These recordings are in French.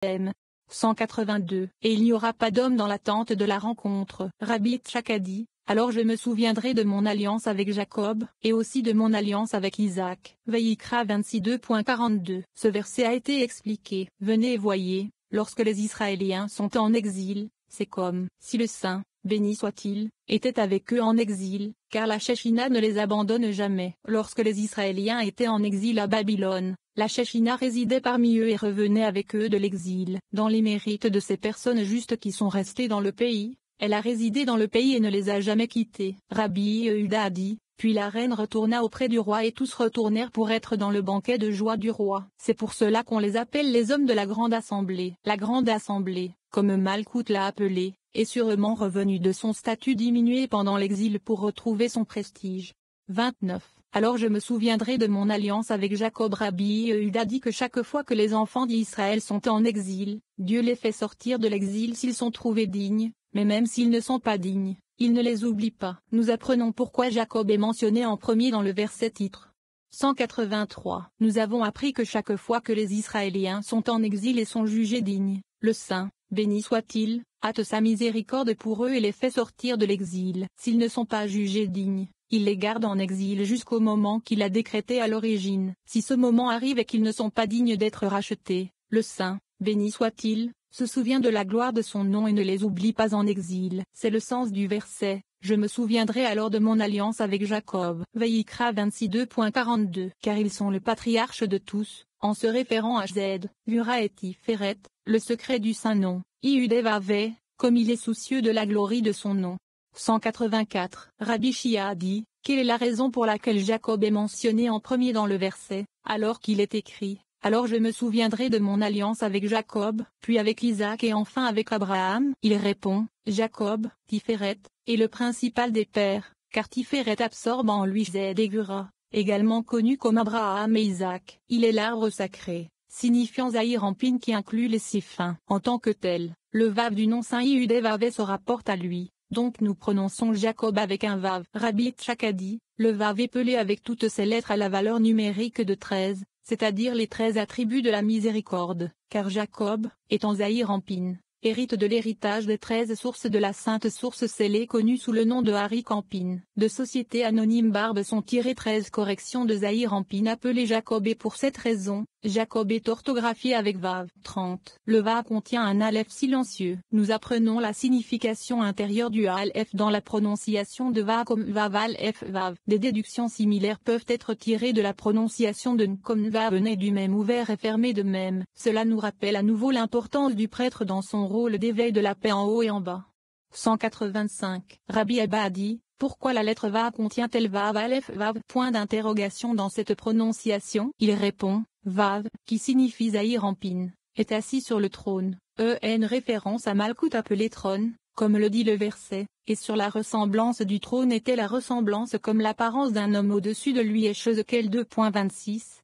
M. 182. Et il n'y aura pas d'homme dans la tente de la rencontre. Rabbi Yitzhak a dit, alors je me souviendrai de mon alliance avec Jacob, et aussi de mon alliance avec Isaac. Vayikra 26:2.42. Ce verset a été expliqué. Venez et voyez, lorsque les Israéliens sont en exil, c'est comme si le Saint, béni soit-il, était avec eux en exil, car la Shekhinah ne les abandonne jamais. Lorsque les Israéliens étaient en exil à Babylone, la Shekhinah résidait parmi eux et revenait avec eux de l'exil. Dans les mérites de ces personnes justes qui sont restées dans le pays, elle a résidé dans le pays et ne les a jamais quittés. Rabbi Yehuda a dit, puis la reine retourna auprès du roi et tous retournèrent pour être dans le banquet de joie du roi. C'est pour cela qu'on les appelle les hommes de la grande assemblée. La grande assemblée, comme Malkout l'a appelée, est sûrement revenu de son statut diminué pendant l'exil pour retrouver son prestige. 29. Alors je me souviendrai de mon alliance avec Jacob. Rabbi Yehuda dit que chaque fois que les enfants d'Israël sont en exil, Dieu les fait sortir de l'exil s'ils sont trouvés dignes, mais même s'ils ne sont pas dignes, il ne les oublie pas. Nous apprenons pourquoi Jacob est mentionné en premier dans le verset titre. 183. Nous avons appris que chaque fois que les Israéliens sont en exil et sont jugés dignes, le Saint, béni soit-il, hâte sa miséricorde pour eux et les fait sortir de l'exil. S'ils ne sont pas jugés dignes, il les garde en exil jusqu'au moment qu'il a décrété à l'origine. Si ce moment arrive et qu'ils ne sont pas dignes d'être rachetés, le Saint, béni soit-il, se souvient de la gloire de son nom et ne les oublie pas en exil. C'est le sens du verset. Je me souviendrai alors de mon alliance avec Jacob. Vayikra 26:2.42. Car ils sont le patriarche de tous, en se référant à Z, Vura et Tiferet, le secret du saint nom, Iudevave, comme il est soucieux de la gloire de son nom. 184. Rabbi Shia a dit, quelle est la raison pour laquelle Jacob est mentionné en premier dans le verset, alors qu'il est écrit, alors je me souviendrai de mon alliance avec Jacob, puis avec Isaac et enfin avec Abraham. Il répond, Jacob, Tiferet, est le principal des pères, car Tiferet absorbe en lui Z et Gura, également connu comme Abraham et Isaac. Il est l'arbre sacré, signifiant Zahir Ampin qui inclut les six fins. En tant que tel, le Vav du nom saint Iudevave se rapporte à lui, donc nous prononçons Jacob avec un Vav. Rabbi Yitzhak a dit, le Vav est pelé avec toutes ses lettres à la valeur numérique de 13. C'est-à-dire les 13 attributs de la miséricorde, car Jacob, étant Zahir Ampin, hérite de l'héritage des 13 sources de la sainte source scellée connue sous le nom de Harik Ampin. De Société Anonyme Barbe sont tirées 13 corrections de Zahir Ampin appelé Jacob et pour cette raison, Jacob est orthographié avec Vav. 30. Le Vav contient un Aleph silencieux. Nous apprenons la signification intérieure du Aleph dans la prononciation de Vav comme Vav Aleph Vav. Des déductions similaires peuvent être tirées de la prononciation de N comme Vav né du même ouvert et fermé de même. Cela nous rappelle à nouveau l'importance du prêtre dans son rôle d'éveil de la paix en haut et en bas. 185. Rabbi Abba a dit, pourquoi la lettre Vav contient-elle Vav Aleph Vav? Point d'interrogation dans cette prononciation. Il répond, Vav, qui signifie Zahir Ampin, est assis sur le trône, référence à Malkout appelé trône, comme le dit le verset, et sur la ressemblance du trône était la ressemblance comme l'apparence d'un homme au-dessus de lui et Shezekel 2.26,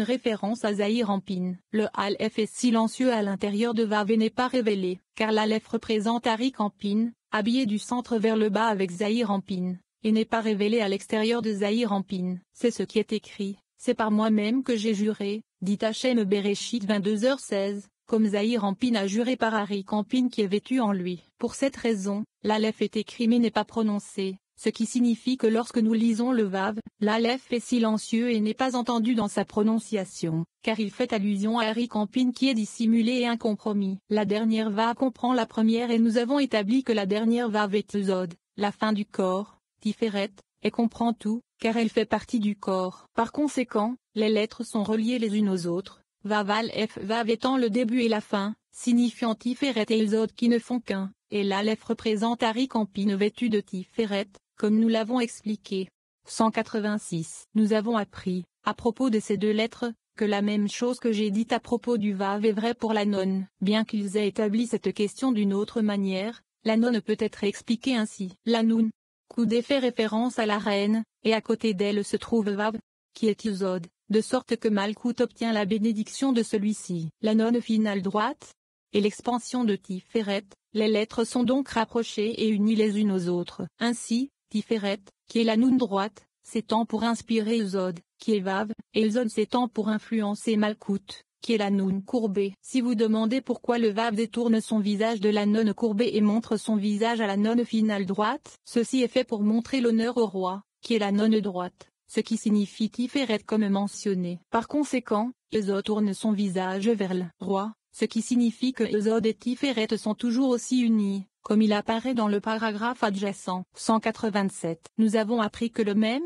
référence à Zahir Ampin. Le Aleph est silencieux à l'intérieur de Vav et n'est pas révélé, car l'Aleph représente Harik Ampin, habillé du centre vers le bas avec Zahir Ampin, et n'est pas révélé à l'extérieur de Zahir Ampin. C'est ce qui est écrit. C'est par moi-même que j'ai juré, dit Hachem Bereshit 22h16, comme Zahir Ampin a juré par Harik Ampin qui est vêtu en lui. Pour cette raison, l'Aleph est écrit mais n'est pas prononcé, ce qui signifie que lorsque nous lisons le Vav, l'Aleph est silencieux et n'est pas entendu dans sa prononciation, car il fait allusion à Harik Ampin qui est dissimulé et incompromis. La dernière Vav comprend la première et nous avons établi que la dernière Vav est Zod, la fin du corps, Tiferet, et comprend tout, car elle fait partie du corps. Par conséquent, les lettres sont reliées les unes aux autres, Vav Aleph Vav étant le début et la fin, signifiant Tiferet et Zod qui ne font qu'un, et l'Aleph représente Harik Ampin vêtu de Tiferet, comme nous l'avons expliqué. 186. Nous avons appris, à propos de ces deux lettres, que la même chose que j'ai dite à propos du Vav est vraie pour la nonne. Bien qu'ils aient établi cette question d'une autre manière, la nonne peut être expliquée ainsi. La Noun, Koudé fait référence à la reine, et à côté d'elle se trouve Vav, qui est Yuzod, de sorte que Malkout obtient la bénédiction de celui-ci. La nonne finale droite, et l'expansion de Tiferet, les lettres sont donc rapprochées et unies les unes aux autres. Ainsi, Tiferet, qui est la Noun droite, s'étend pour inspirer Zod, qui est Vav, et Zod s'étend pour influencer Malkout, qui est la noun courbée. Si vous demandez pourquoi le vav détourne son visage de la nonne courbée et montre son visage à la nonne finale droite, ceci est fait pour montrer l'honneur au roi, qui est la nonne droite, ce qui signifie Tiferet comme mentionné. Par conséquent, Ésod tourne son visage vers le roi, ce qui signifie que Ésod et Tiferet sont toujours aussi unis, comme il apparaît dans le paragraphe adjacent. 187. Nous avons appris que le même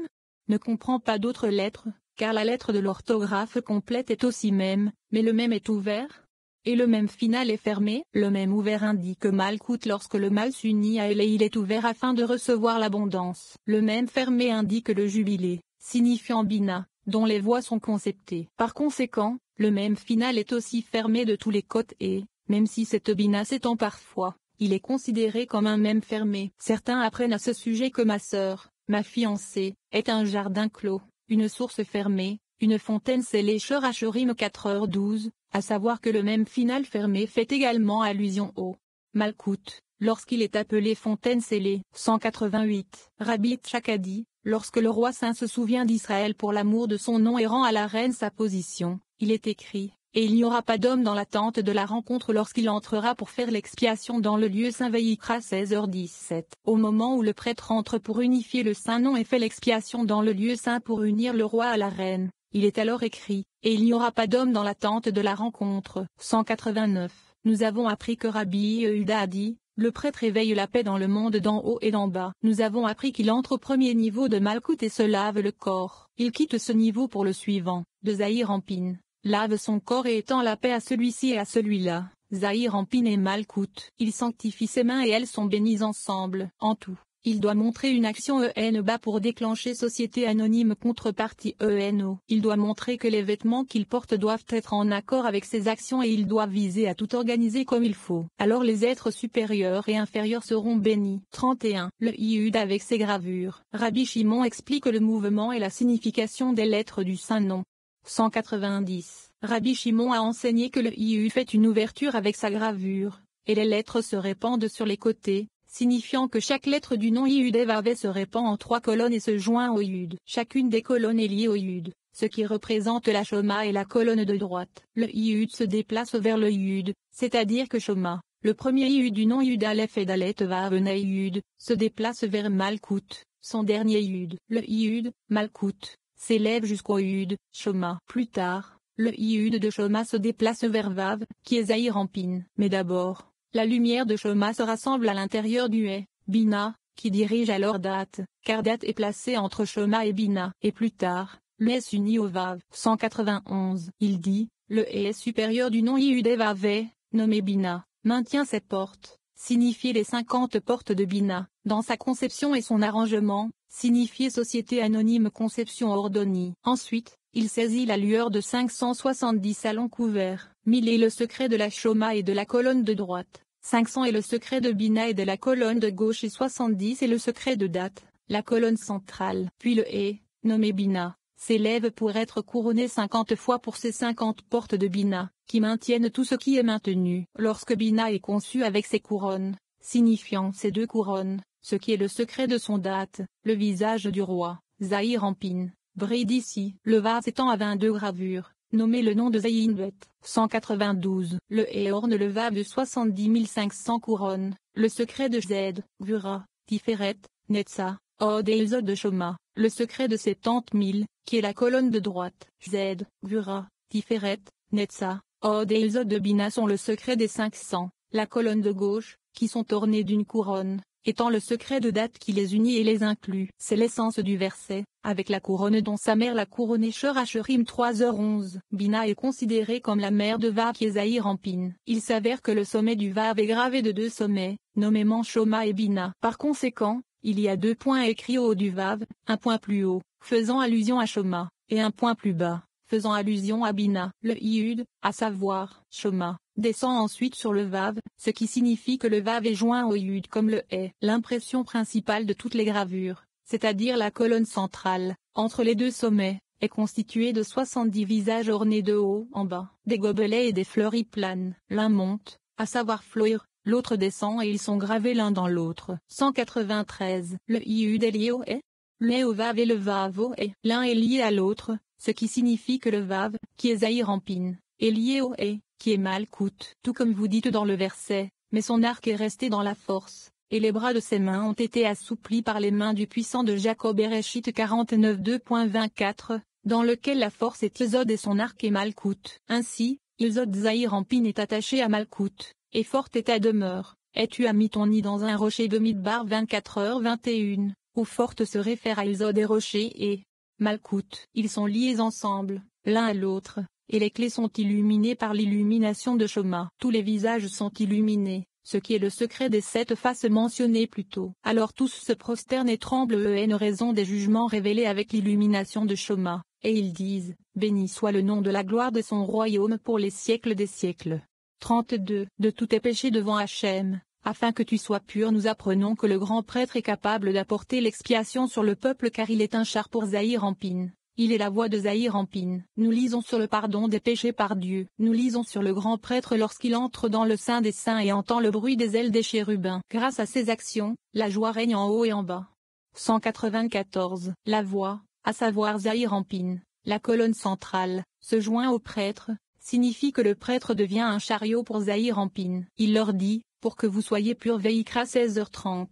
ne comprend pas d'autres lettres, car la lettre de l'orthographe complète est aussi même, mais le même est ouvert, et le même final est fermé. Le même ouvert indique Malkout lorsque le mal s'unit à elle et il est ouvert afin de recevoir l'abondance. Le même fermé indique le jubilé, signifiant Bina, dont les voix sont conceptées. Par conséquent, le même final est aussi fermé de tous les côtés et, même si cette Bina s'étend parfois, il est considéré comme un même fermé. Certains apprennent à ce sujet que ma sœur, ma fiancée, est un jardin clos, une source fermée, une fontaine scellée. Shorashurim 4h12, à savoir que le même final fermé fait également allusion au Malkout, lorsqu'il est appelé fontaine scellée. 188. Rabbi Yitzhak a dit, lorsque le roi saint se souvient d'Israël pour l'amour de son nom et rend à la reine sa position, il est écrit, et il n'y aura pas d'homme dans la tente de la rencontre lorsqu'il entrera pour faire l'expiation dans le lieu saint. Vayikra 16h17. Au moment où le prêtre entre pour unifier le saint nom et fait l'expiation dans le lieu saint pour unir le roi à la reine, il est alors écrit, et il n'y aura pas d'homme dans la tente de la rencontre. 189. Nous avons appris que Rabbi Yehuda a dit, le prêtre éveille la paix dans le monde d'en haut et d'en bas. Nous avons appris qu'il entre au premier niveau de Malkout et se lave le corps. Il quitte ce niveau pour le suivant, de Zahir Ampin. Lave son corps et étend la paix à celui-ci et à celui-là, Zahir Ampin et Malkout. Il sanctifie ses mains et elles sont bénies ensemble. En tout, il doit montrer une action ENBA pour déclencher société anonyme contrepartie ENO. Il doit montrer que les vêtements qu'il porte doivent être en accord avec ses actions et il doit viser à tout organiser comme il faut. Alors les êtres supérieurs et inférieurs seront bénis. 31. Le Iyud avec ses gravures. Rabbi Shimon explique le mouvement et la signification des lettres du saint nom. 190. Rabbi Shimon a enseigné que le Iyud fait une ouverture avec sa gravure, et les lettres se répandent sur les côtés, signifiant que chaque lettre du nom Iyud se répand en 3 colonnes et se joint au Yud. Chacune des colonnes est liée au Yud, ce qui représente la Shoma et la colonne de droite. Le Iyud se déplace vers le Yud, c'est-à-dire que Shoma, le premier Yud du nom Yud Aleph et Dalet Vav Yud, se déplace vers Malkout, son dernier Yud. Le Yud, Malkout, s'élève jusqu'au Yud, Shoma. Plus tard, le Yud de Shoma se déplace vers Vav, qui est Zahir Ampin. Mais d'abord, la lumière de Shoma se rassemble à l'intérieur du He, Bina, qui dirige alors Dat, car Dat est placé entre Shoma et Bina. Et plus tard, le He s'unit au Vav. 191. Il dit, le He supérieur du nom Yud Vav, nommé Bina, maintient ses portes, signifier les 50 portes de Bina, dans sa conception et son arrangement, signifier société anonyme conception ordonnée. Ensuite, il saisit la lueur de 570 salons couverts. 1000 est le secret de la Shoma et de la colonne de droite. 500 est le secret de Bina et de la colonne de gauche et 70 est le secret de Dat, la colonne centrale. Puis le He, nommé Bina, s'élève pour être couronné 50 fois pour ces 50 portes de Bina, qui maintiennent tout ce qui est maintenu. Lorsque Bina est conçu avec ses couronnes, signifiant ces 2 couronnes, ce qui est le secret de son Dat, le visage du roi, Zahir Ampin, brille d'ici. Le vase étend à 22 gravures, nommé le nom de Zayinbet. 192. Le He orne le Vav de 70 500 couronnes, le secret de Zed, Gvura, Tiferet, Netza, Od et Elzod de Shoma, le secret de 70 000, qui est la colonne de droite. Zed, Gvura, Tiferet, Netza, Od et Elzod de Bina sont le secret des 500, la colonne de gauche, qui sont ornées d'une couronne, étant le secret de Dat qui les unit et les inclut. C'est l'essence du verset, avec la couronne dont sa mère l'a couronnée. Shorashurim 3h11. Bina est considérée comme la mère de Vav qui est Zahir Ampin. Il s'avère que le sommet du Vav est gravé de 2 sommets, nommément Shoma et Bina. Par conséquent, il y a 2 points écrits au haut du Vav, un point plus haut, faisant allusion à Shoma, et un point plus bas, faisant allusion à Bina. Le Iyud, à savoir, Shoma, descend ensuite sur le Vav, ce qui signifie que le Vav est joint au Yud comme le He. L'impression principale de toutes les gravures, c'est-à-dire la colonne centrale, entre les 2 sommets, est constituée de 70 visages ornés de haut en bas, des gobelets et des fleuris planes. L'un monte, à savoir Floir, l'autre descend et ils sont gravés l'un dans l'autre. 193. Le Iyud est lié au He. Le He au Vav et le Vav au He. L'un est lié à l'autre, ce qui signifie que le Vav, qui est Zahir Ampin, est lié au He, qui est Malkout, tout comme vous dites dans le verset, mais son arc est resté dans la force, et les bras de ses mains ont été assouplis par les mains du puissant de Jacob. Bereshit 49 2.24, dans lequel la force est Yesod et son arc est Malkout. Ainsi, Yesod Zahir Ampin est attaché à Malkout, et forte est ta demeure, et tu as mis ton nid dans un rocher de Midbar 24h21, où forte se réfère à Yesod et rocher et Malkout. Ils sont liés ensemble, l'un à l'autre, et les clés sont illuminées par l'illumination de Shoma. Tous les visages sont illuminés, ce qui est le secret des 7 faces mentionnées plus tôt. Alors tous se prosternent et tremblent en raison des jugements révélés avec l'illumination de Shoma, et ils disent, béni soit le nom de la gloire de son royaume pour les siècles des siècles. 32. De tous tes péchés devant Hachem, afin que tu sois pur. Nous apprenons que le grand prêtre est capable d'apporter l'expiation sur le peuple car il est un char pour Zahir Ampin. Il est la voix de Zahir Ampin. Nous lisons sur le pardon des péchés par Dieu. Nous lisons sur le grand prêtre lorsqu'il entre dans le sein des saints et entend le bruit des ailes des chérubins. Grâce à ses actions, la joie règne en haut et en bas. 194. La voix, à savoir Zahir Ampin, la colonne centrale, se joint au prêtre, signifie que le prêtre devient un chariot pour Zahir Ampin. Il leur dit, pour que vous soyez purs. Veikra 16h30.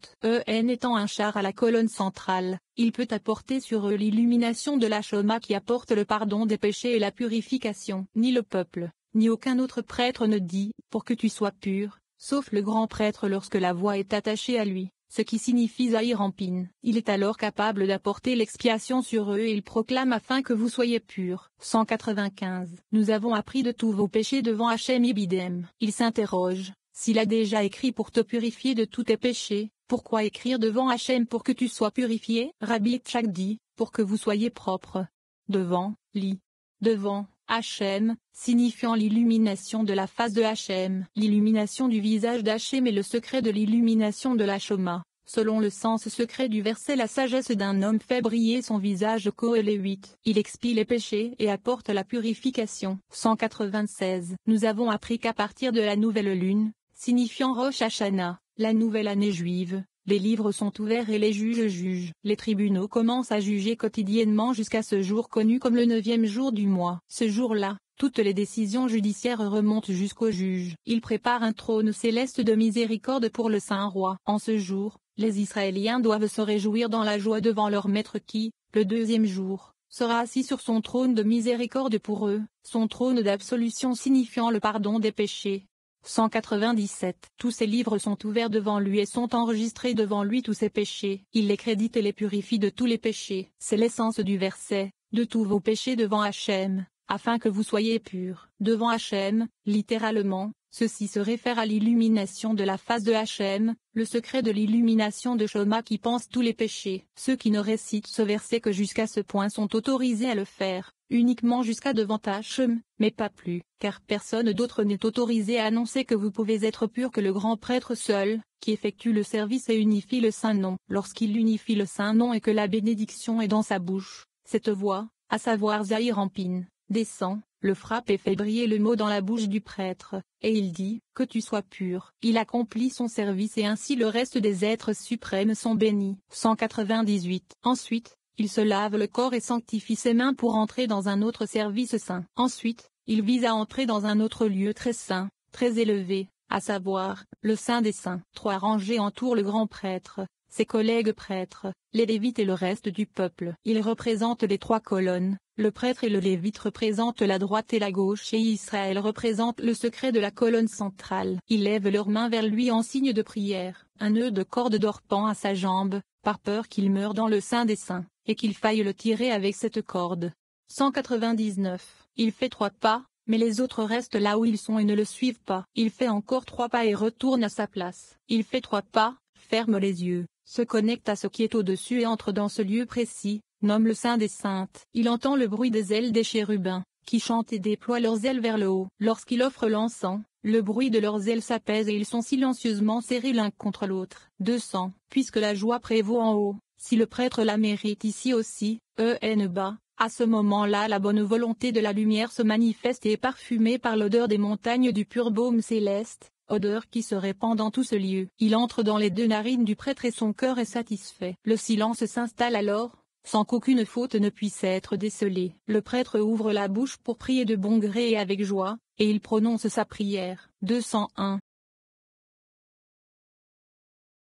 Étant un char à la colonne centrale, il peut apporter sur eux l'illumination de la Shoma qui apporte le pardon des péchés et la purification. Ni le peuple, ni aucun autre prêtre ne dit, pour que tu sois pur, sauf le grand prêtre lorsque la voix est attachée à lui, ce qui signifie Zahir Ampin. Il est alors capable d'apporter l'expiation sur eux et il proclame afin que vous soyez purs. 195. Nous avons appris de tous vos péchés devant Hachem Ibidem. Il s'interroge. S'il a déjà écrit pour te purifier de tous tes péchés, pourquoi écrire devant Hachem pour que tu sois purifié? Rabbi Yitzhak dit, pour que vous soyez propres. Devant, devant, Hachem, signifiant l'illumination de la face de Hachem. L'illumination du visage d'Hachem est le secret de l'illumination de la Shoma. Selon le sens secret du verset, la sagesse d'un homme fait briller son visage. Kohelé 8. Il expie les péchés et apporte la purification. 196. Nous avons appris qu'à partir de la nouvelle lune, signifiant Rosh Hashanah, la nouvelle année juive, les livres sont ouverts et les juges jugent. Les tribunaux commencent à juger quotidiennement jusqu'à ce jour connu comme le 9e jour du mois. Ce jour-là, toutes les décisions judiciaires remontent jusqu'au juge. Il prépare un trône céleste de miséricorde pour le Saint Roi. En ce jour, les Israéliens doivent se réjouir dans la joie devant leur Maître qui, le 2e jour, sera assis sur son trône de miséricorde pour eux, son trône d'absolution signifiant le pardon des péchés. 197. Tous ces livres sont ouverts devant lui et sont enregistrés devant lui tous ses péchés. Il les crédite et les purifie de tous les péchés. C'est l'essence du verset, de tous vos péchés devant Hachem, afin que vous soyez purs. Devant Hachem, littéralement, ceci se réfère à l'illumination de la face de Hachem, le secret de l'illumination de Shoma qui pense tous les péchés. Ceux qui ne récitent ce verset que jusqu'à ce point sont autorisés à le faire, uniquement jusqu'à devant Hachem, mais pas plus, car personne d'autre n'est autorisé à annoncer que vous pouvez être pur que le grand prêtre seul, qui effectue le service et unifie le Saint-Nom. Lorsqu'il unifie le Saint-Nom et que la bénédiction est dans sa bouche, cette voix, à savoir Zahir Ampin, descend, le frappe et fait briller le mot dans la bouche du prêtre, et il dit, que tu sois pur. Il accomplit son service et ainsi le reste des êtres suprêmes sont bénis. 198. Ensuite, il se lave le corps et sanctifie ses mains pour entrer dans un autre service saint. Ensuite, il vise à entrer dans un autre lieu très saint, très élevé, à savoir, le Saint des Saints. 3 rangées entourent le grand prêtre, ses collègues prêtres, les Lévites et le reste du peuple. Ils représentent les 3 colonnes, le prêtre et le Lévite représentent la droite et la gauche et Israël représente le secret de la colonne centrale. Ils lèvent leurs mains vers lui en signe de prière. Un nœud de corde d'or pend à sa jambe, par peur qu'il meure dans le Saint des Saints, et qu'il faille le tirer avec cette corde. 199. Il fait 3 pas, mais les autres restent là où ils sont et ne le suivent pas. Il fait encore 3 pas et retourne à sa place. Il fait 3 pas, ferme les yeux, se connecte à ce qui est au-dessus et entre dans ce lieu précis, nomme le Saint des Saintes. Il entend le bruit des ailes des chérubins, qui chantent et déploient leurs ailes vers le haut. Lorsqu'il offre l'encens, le bruit de leurs ailes s'apaise et ils sont silencieusement serrés l'un contre l'autre. 200. Puisque la joie prévaut en haut, si le prêtre la mérite ici aussi, bas, à ce moment-là la bonne volonté de la lumière se manifeste et est parfumée par l'odeur des montagnes du pur baume céleste, odeur qui se répand dans tout ce lieu. Il entre dans les 2 narines du prêtre et son cœur est satisfait. Le silence s'installe alors, sans qu'aucune faute ne puisse être décelée. Le prêtre ouvre la bouche pour prier de bon gré et avec joie, et il prononce sa prière. 201.